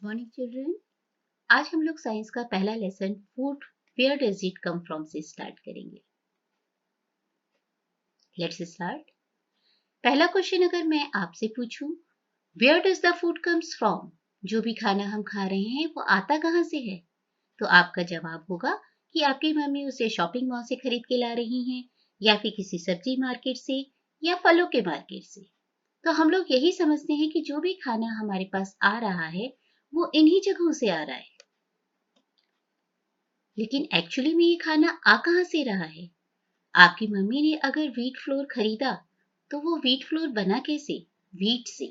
Morning children. आज हम लोग साइंस का पहला lesson food where does it come from से स्टार्ट करेंगे। Let's start. पहला क्वेश्चन अगर मैं आपसे पूछूं, where does the food comes from, जो भी खाना हम खा रहे हैं वो आता कहाँ से है, तो आपका जवाब होगा कि आपकी मम्मी उसे शॉपिंग मॉल से खरीद के ला रही हैं, या फिर किसी सब्जी मार्केट से, या फलों के मार्केट से। तो हम लोग यही समझते हैं कि जो भी खाना हमारे पास आ रहा है वो इन्हीं जगहों से आ रहा है। लेकिन एक्चुअली में ये खाना आ कहाँ से रहा है? आपकी मम्मी ने अगर व्हीट फ्लोर खरीदा तो वो व्हीट फ्लोर बना कैसे? व्हीट से।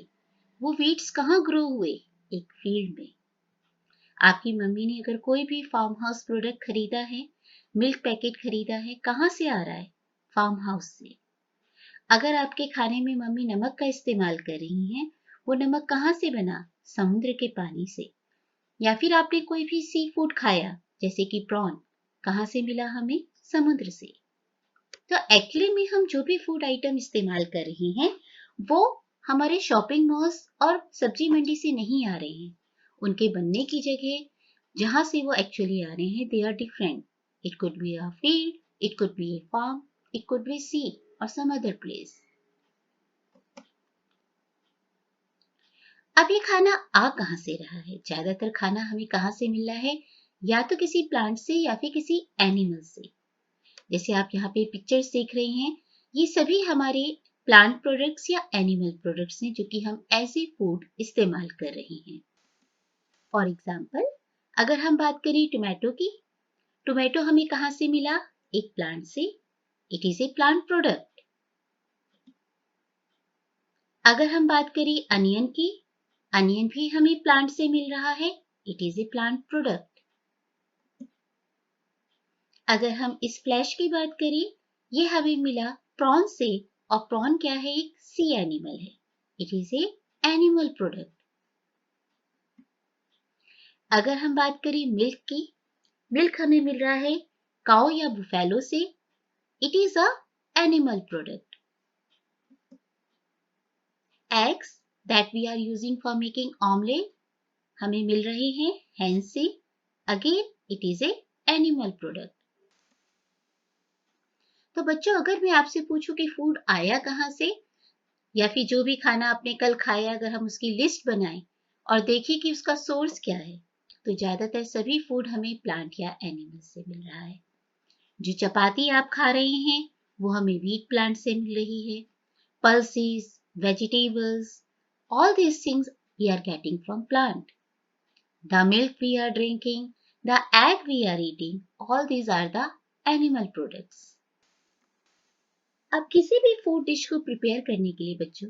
वो व्हीट्स कहाँ ग्रो हुए? एक फील्ड में। आपकी मम्मी ने अगर कोई भी फार्म हाउस प्रोडक्ट खरीदा है, मिल्क पैकेट खरीदा है, कहाँ से आ रहा है? फार्म हाउस से। अगर आपके खाने में मम्मी नमक का इस्तेमाल कर रही हैं, वो नमक कहाँ से बना? समुद्र के पानी से। या फिर आपने कोई भी सी फूड खाया जैसे कि प्रॉन, कहाँ से मिला हमें? समुद्र से। तो एक्चुअली में हम जो भी फूड आइटम इस्तेमाल कर रहे हैं वो हमारे शॉपिंग मॉल्स और सब्जी मंडी से नहीं आ रहे हैं। उनके बनने की जगह जहां से वो एक्चुअली आ रहे हैं, they are different. It could be a field, it could be a farm, it could be sea और सम अदर प्लेस। अब ये खाना आ कहाँ से रहा है? ज्यादातर खाना हमें कहाँ से मिल रहा है? या तो किसी प्लांट से या फिर किसी एनिमल से। जैसे आप यहाँ पे पिक्चर्स देख रहे हैं, ये सभी हमारे प्लांट प्रोडक्ट्स या एनिमल प्रोडक्ट्स हैं जो कि हम एज ए फूड इस्तेमाल कर रहे हैं। फॉर एग्जाम्पल, अगर हम बात करें टोमेटो की, टोमेटो हमें कहाँ से मिला? एक प्लांट से। It is A plant product. अगर हम बात करें अनियन की, अनियन भी हमें प्लांट से मिल रहा है। It is A plant product. अगर हम इस फ्लैश की बात करें, ये हमें मिला प्रॉन से, और प्रॉन क्या है? एक सी एनिमल है। It is a animal product. अगर हम बात करें मिल्क की, मिल्क हमें मिल रहा है काऊ या बुफेलो से। It is a animal product. Eggs that we are using for making omelette हमें मिल रहे हैं hen से। Again it is a animal product. तो बच्चों, अगर मैं आपसे पूछूं कि फूड आया कहाँ से, या फिर जो भी खाना आपने कल खाया अगर हम उसकी लिस्ट बनाएं और देखें कि उसका सोर्स क्या है, तो ज्यादातर सभी फूड हमें प्लांट या एनिमल से मिल रहा है। जो चपाती आप खा रहे हैं वो हमें व्हीट प्लांट से मिल रही है। Pulses, vegetables, all these things we are getting from plant. The milk we are drinking, the egg we are eating, all these are the animal products. अब किसी भी फूड डिश को प्रिपेयर करने के लिए बच्चों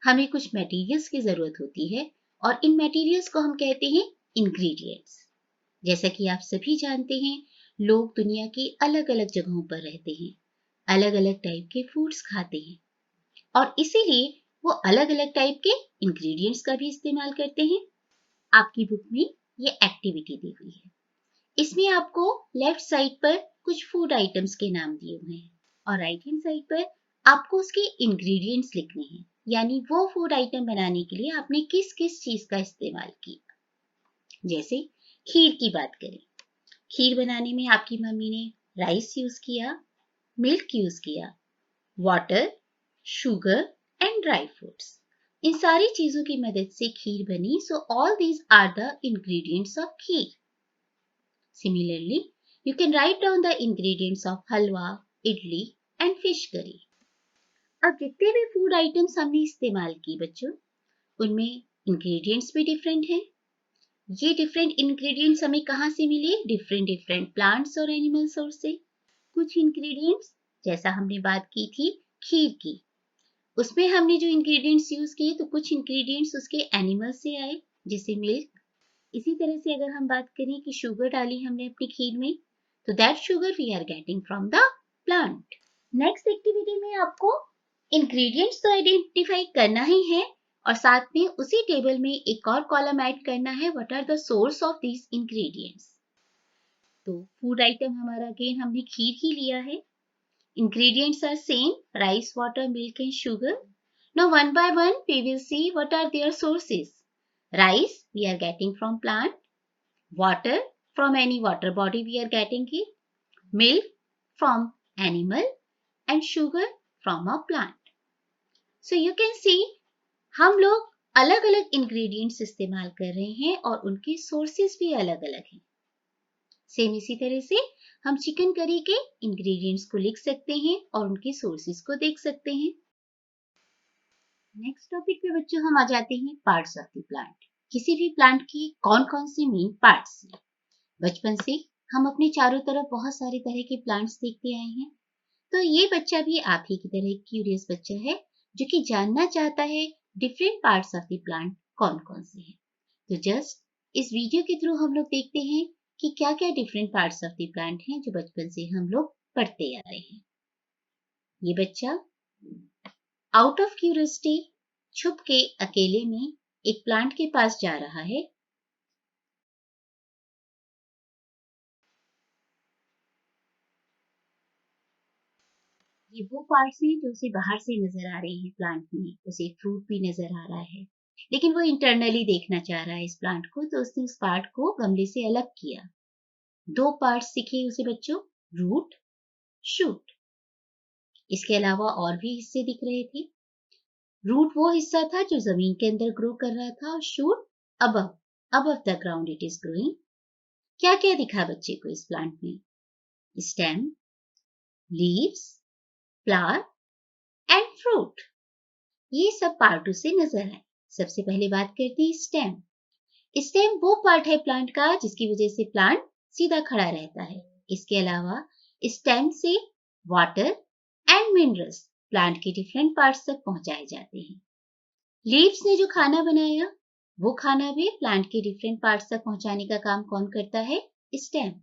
हमें कुछ मटेरियल्स की जरूरत होती है, और इन मटेरियल्स को हम कहते हैं इंग्रेडिएंट्स। जैसा कि आप सभी जानते हैं, लोग दुनिया की अलग अलग जगहों पर रहते हैं, अलग अलग टाइप के फूड्स खाते हैं, और इसीलिए वो अलग अलग टाइप के इंग्रेडिएंट्स का भी इस्तेमाल करते हैं। आपकी बुक में ये एक्टिविटी दी हुई है। इसमें आपको लेफ्ट साइड पर कुछ फूड आइटम्स के नाम दिए हुए हैं, और राइट हैंड साइड पर आपको उसके इंग्रेडिएंट्स लिखने हैं, यानी वो फूड आइटम बनाने के लिए आपने किस किस चीज का इस्तेमाल किया। जैसे खीर की बात करें, खीर बनाने में आपकी मम्मी ने राइस यूज किया, मिल्क यूज किया, water, sugar and dry fruits. इन सारी चीजों की मदद से खीर बनी। So all these are the ingredients of kheer. Similarly, you can write down the ingredients of halwa, idli and fish curry. अब जितने भी फूड आइटम्स हमने इस्तेमाल की बच्चों, उनमें इंग्रेडिएंट्स भी डिफरेंट हैं। ये डिफरेंट इंग्रेडिएंट्स हमें कहाँ से मिले? डिफरेंट डिफरेंट प्लांट्स और एनिमल सोर्स से। कुछ इंग्रेडिएंट्स, जैसा हमने बात की थी खीर की, उसमें हमने जो इंग्रेडिएंट्स यूज किए तो कुछ इंग्रेडिएंट्स उसके एनिमल से आए, जैसे मिल्क। इसी तरह से अगर हम बात करें कि शुगर डाली हमने अपनी खीर में, तो that sugar we are getting from the plant. Next activity में आपको इंग्रेडिएंट्स तो आइडेंटिफाई करना ही है, और साथ में उसी टेबल में एक और कॉलम ऐड करना है, what are the source of these ingredients. तो फूड आइटम हमारा अगेन हमने खीर ही लिया है। Ingredients are same: rice, water, milk and sugar. Now one by one we will see what are their sources. Rice we are getting from plant, water from any water body we are getting it, milk from animal and sugar from a plant. So you can see हम लोग अलग अलग ingredients इस्तेमाल कर रहे हैं और उनके सोर्सेस भी अलग अलग हैं। सेम इसी तरह से हम चिकन करी के इंग्रेडिएंट्स को लिख सकते हैं और उनके सोर्सेस को देख सकते हैं। नेक्स्ट टॉपिक पे बच्चों हम आ जाते हैं पार्ट्स ऑफ द प्लांट। किसी भी प्लांट के कौन कौन से मेन पार्ट्स हैं। बचपन से हम अपने चारों तरफ बहुत सारे तरह के प्लांट्स देखते आए हैं, तो ये बच्चा भी आप ही की तरह क्यूरियस बच्चा है जो कि जानना चाहता है different parts of the plant कौन कौन से हैं। तो जस्ट इस वीडियो के थ्रू हम लोग देखते हैं कि क्या क्या different parts of the plant हैं जो बचपन से हम लोग पढ़ते आ रहे हैं। ये बच्चा आउट ऑफ क्यूरियोसिटी छुप के अकेले में एक प्लांट के पास जा रहा है। ये वो पार्ट्स हैं जो उसे बाहर से नजर आ रहे हैं प्लांट में। उसे फ्रूट भी नजर आ रहा है, लेकिन वो इंटरनली देखना चाह रहा है इस प्लांट को, तो उसने उस पार्ट को गमले से अलग किया। दो पार्ट्स दिखे उसे बच्चों, रूट, शूट। इसके अलावा और भी हिस्से दिख रहे थे। रूट वो हिस्सा था जो जमीन के अंदर ग्रो कर रहा था और shoot above the ground it is growing. क्या क्या दिखा बच्चे को इस प्लांट में? Stem, leaves, flower and fruit. ये सब पार्ट उसे नजर आए। सबसे पहले बात करते हैं स्टेम। स्टेम वो पार्ट है प्लांट का जिसकी वजह से प्लांट सीधा खड़ा रहता है। इसके अलावा स्टेम से वाटर एंड मिनरल्स प्लांट के डिफरेंट पार्ट्स तक पहुंचाए जाते हैं। लीव्स ने जो खाना बनाया, वो खाना भी प्लांट के डिफरेंट पार्ट्स तक पहुंचाने का काम कौन करता है? स्टेम।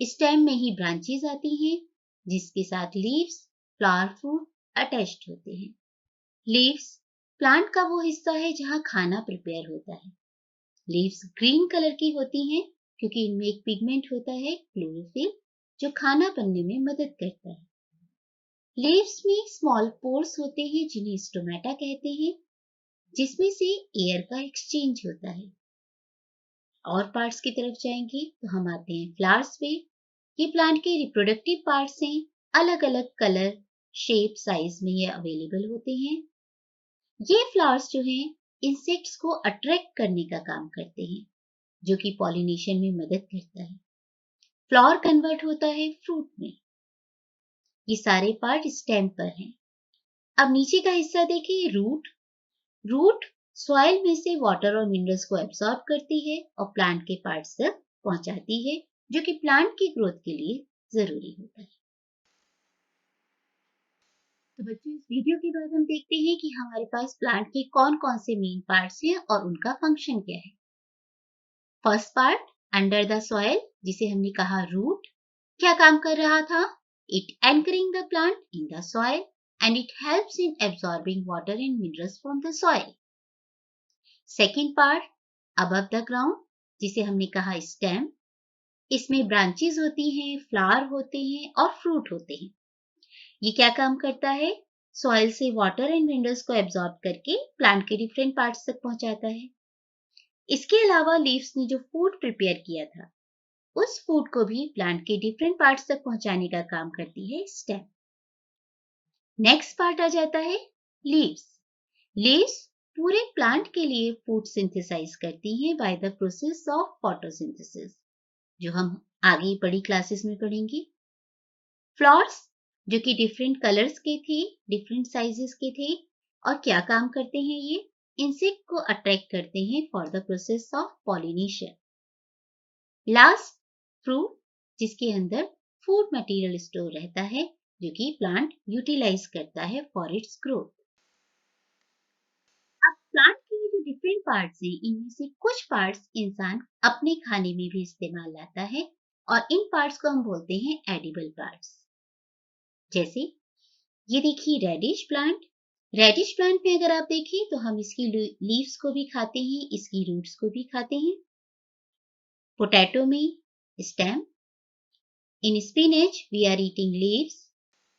स्टेम में ही ब्रांचेस आती हैं जिसके साथ लीव्स, फ्लावर, फ्रूट अटैच्ड होते हैं। लीव्स प्लांट का वो हिस्सा है जहां खाना प्रिपेयर होता है। लीव्स ग्रीन कलर की होती हैं क्योंकि इनमें एक पिगमेंट होता है क्लोरोफिल जो खाना बनने में मदद करता है। लीव्स में स्मॉल पोर्स होते हैं जिन्हें स्टोमेटा कहते हैं, जिसमें से एयर का एक्सचेंज होता है। और पार्ट्स की तरफ जाएंगे तो हम आते हैं फ्लावर्स पे। ये प्लांट के रिप्रोडक्टिव पार्ट्स हैं। अलग अलग कलर, शेप, साइज में ये अवेलेबल होते हैं। ये फ्लावर्स जो हैं इंसेक्ट्स को अट्रैक्ट करने का काम करते हैं, जो कि पॉलिनेशन में मदद करता है। फ्लावर कन्वर्ट होता है फ्रूट में। ये सारे पार्ट स्टेम पर हैं। अब नीचे का हिस्सा देखिए, रूट। रूट सॉइल में से वाटर और मिनरल्स को एब्सॉर्ब करती है और प्लांट के पार्ट्स तक पहुंचाती है, जो कि प्लांट की ग्रोथ के लिए जरूरी होता है। तो बच्चों इस वीडियो के बाद हम देखते हैं कि हमारे पास प्लांट के कौन कौन से मेन पार्ट्स हैं और उनका फंक्शन क्या है। First part under the soil, जिसे हमने कहा रूट, क्या काम कर रहा था? It anchoring the plant in the soil and it helps in absorbing water and minerals from the soil. Second part above the ground, जिसे हमने कहा स्टेम। इसमें ब्रांचेस होती हैं, फ्लावर होते हैं और फ्रूट होते हैं। ये क्या काम करता है? सॉइल से वाटर एंड मिनरल्स को एब्सॉर्ब करके प्लांट के डिफरेंट पार्ट्स तक पहुंचाता है। इसके अलावा लीव्स ने जो फूड प्रिपेयर किया था, उस फूड को भी प्लांट के डिफरेंट पार्ट्स तक पहुंचाने का काम करती है स्टेम। नेक्स्ट पार्ट आ जाता है लीव्स। लीव्स पूरे प्लांट के लिए फूड सिंथेसाइज करती हैं by the process of photosynthesis, जो हम आगे बड़ी क्लासेस में पढ़ेंगे। फ्लावर्स जो कि डिफरेंट कलर्स के थे, डिफरेंट साइजेस के थे, और क्या काम करते हैं? ये इंसेक्ट को अट्रैक्ट करते हैं for the process of pollination. Last fruit, जिसके अंदर फूड मटेरियल स्टोर रहता है, जो कि प्लांट यूटिलाइज करता है फॉर इट्स ग्रोथ। अब प्लांट के जो डिफरेंट पार्ट्स हैं, इनमें से कुछ पार्ट्स इंसान अपने खाने में भी इस्तेमाल लाता है और इन पार्ट्स को हम बोलते हैं एडिबल पार्ट्स। जैसे ये देखिए रेडिश प्लांट। रेडिश प्लांट में अगर आप देखें तो हम इसकी लीव्स को भी खाते हैं, इसकी रूट्स को भी खाते हैं। पोटैटो में stem, in spinach we are eating leaves,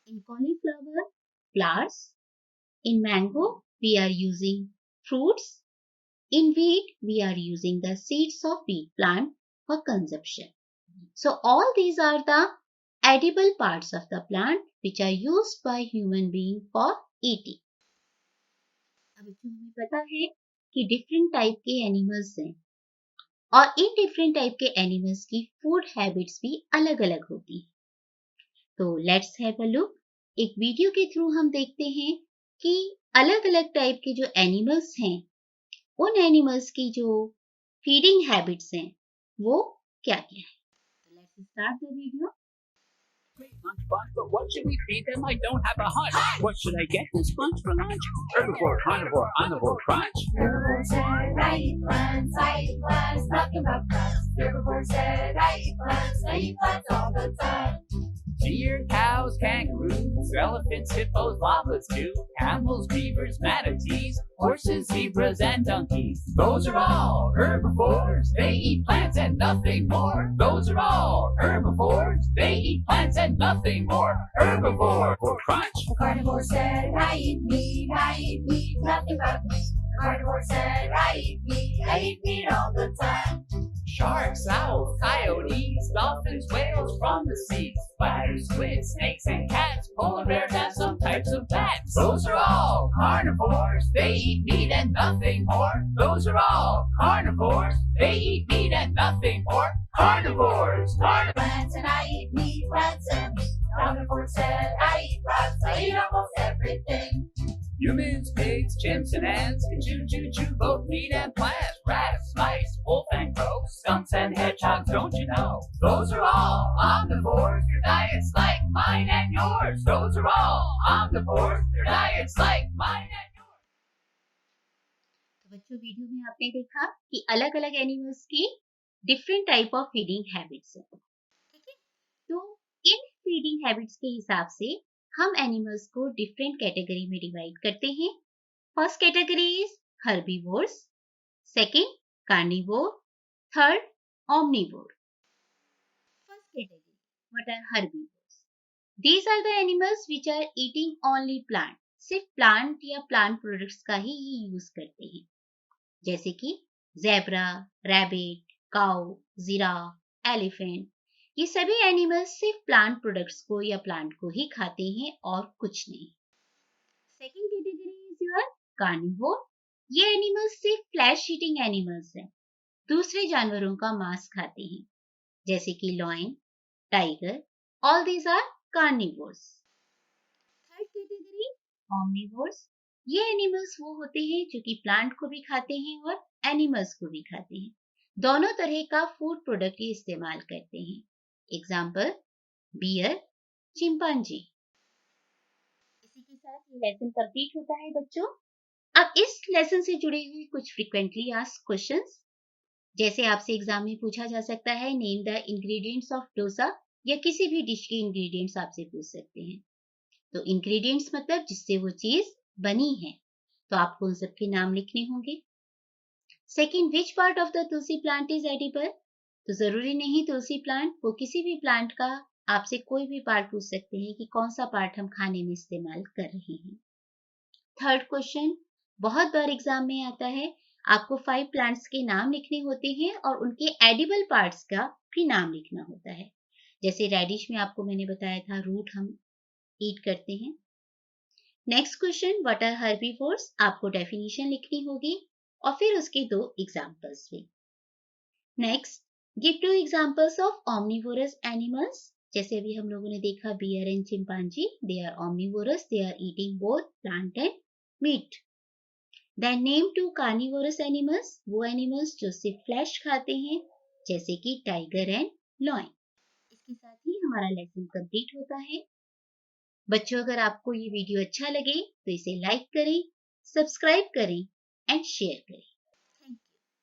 in cauliflower flowers, in mango we are using fruits, In wheat, we are using the seeds of wheat plant for consumption. So all these are the edible parts of the plant which are used by human being for eating. अब हमें पता है कि different type के animals हैं और in different type के animals की फूड हैबिट्स भी अलग अलग होती है। तो लेट्स हैव अ लुक। एक वीडियो के थ्रू हम देखते हैं कि अलग अलग टाइप के जो एनिमल्स हैं उन एनिमल्स की जो फीडिंग हैबिट्स हैं वो क्या क्या है। तो let's start the video. Great lunchbox, but what should we feed them? I don't have a hunch. What should I get this lunch for lunch? Herbivore, carnivore, omnivore, crunch. Herbivore said, I eat plants, talking about plants. Herbivore said, I eat plants all the time. Deer, cows, kangaroos, elephants, hippos, llamas too. Camels, beavers, manatees, horses, zebras, and donkeys. Those are all herbivores. They eat plants and nothing more. Those are all herbivores. They eat plants and nothing more. Herbivore for crunch. The carnivore said, I eat meat, nothing but meat. The carnivore said, I eat meat all the time. Sharks, owls, coyotes, dolphins, whales from the sea. Spiders, squids, snakes, and cats. Polar bears and some types of bats. Those are all carnivores. They eat meat and nothing more. Those are all carnivores. They eat meat and nothing more. Carnivores. Plants and I eat meat, plants and meat. The carnivore said, I eat plants, I eat almost everything. Humans, pigs, chimps, and ants can chew both meat and plants. Rats, mice, wolf and crow, skunks and hedgehogs, don't you know? Those are all omnivores. Their diet's like mine and yours. Those are all omnivores. Their diet's like mine and yours. तो बच्चों video में आपने देखा कि अलग अलग animals की different type of feeding habits हैं। ठीक है, तो इन फीडिंग हैबिट्स के हिसाब से हम एनिमल्स को डिफरेंट कैटेगरी में डिवाइड करते हैं। First category is herbivores, second carnivore, third omnivore. First category, what are herbivores? These are the animals which are eating only plant. सिर्फ प्लांट या प्लांट प्रोडक्ट्स का ही यूज करते हैं, जैसे कि ज़ेब्रा, रैबिट, काऊ, जिराफ, एलिफेंट। ये सभी एनिमल्स सिर्फ प्लांट प्रोडक्ट्स को या प्लांट को ही खाते हैं और कुछ नहीं। Second category is your carnivore. ये एनिमल्स सिर्फ फ्लैश ईटिंग एनिमल्स हैं, दूसरे जानवरों का मांस खाते हैं, जैसे कि lion, tiger. All these are carnivores. Third category omnivores. ये एनिमल्स वो होते हैं जो कि प्लांट को भी खाते हैं और एनिमल्स को भी खाते हैं, दोनों तरह का फूड प्रोडक्ट ये इस्तेमाल करते हैं। Example bear, chimpanzee. इसी के साथ ये लेसन कंप्लीट होता है बच्चों। अब इस लेसन से जुड़े हुए कुछ फ्रीक्वेंटली आस्क्ड क्वेश्चंस, जैसे आपसे एग्जाम में पूछा जा सकता है name the ingredients of dosa, या किसी भी डिश के इंग्रेडिएंट्स आपसे पूछ सकते हैं। तो इंग्रेडिएंट्स मतलब जिससे वो चीज बनी है, तो आपको उन सबके नाम लिखने होंगे। Second, which part of the Tulsi plant is edible? तो जरूरी नहीं तुलसी प्लांट, वो किसी भी प्लांट का आपसे कोई भी पार्ट पूछ सकते हैं कि कौन सा पार्ट हम खाने में इस्तेमाल कर रहे हैं। थर्ड क्वेश्चन बहुत बार एग्जाम में आता है, आपको 5 प्लांट्स के नाम लिखने होते हैं और उनके एडिबल पार्ट्स का भी नाम लिखना होता है। जैसे रेडिश में आपको मैंने बताया था रूट हम ईट करते हैं। Next question, what are herbivores? आपको डेफिनेशन लिखनी होगी और फिर उसके 2 एग्जांपल्स भी। Next, give 2 examples of omnivorous animals. जैसे अभी हम लोगों ने देखा bear and chimpanzee, they are omnivorous, they are eating both plant and meat. Then name 2 carnivorous animals, वो एनिमल्स जो सिर्फ फ्लैश खाते हैं, जैसे कि टाइगर एंड लॉयन। इसके साथ ही हमारा लेसन कंप्लीट होता है। बच्चों, अगर आपको ये वीडियो अच्छा लगे तो इसे लाइक करें, सब्सक्राइब करें एंड शेयर करें।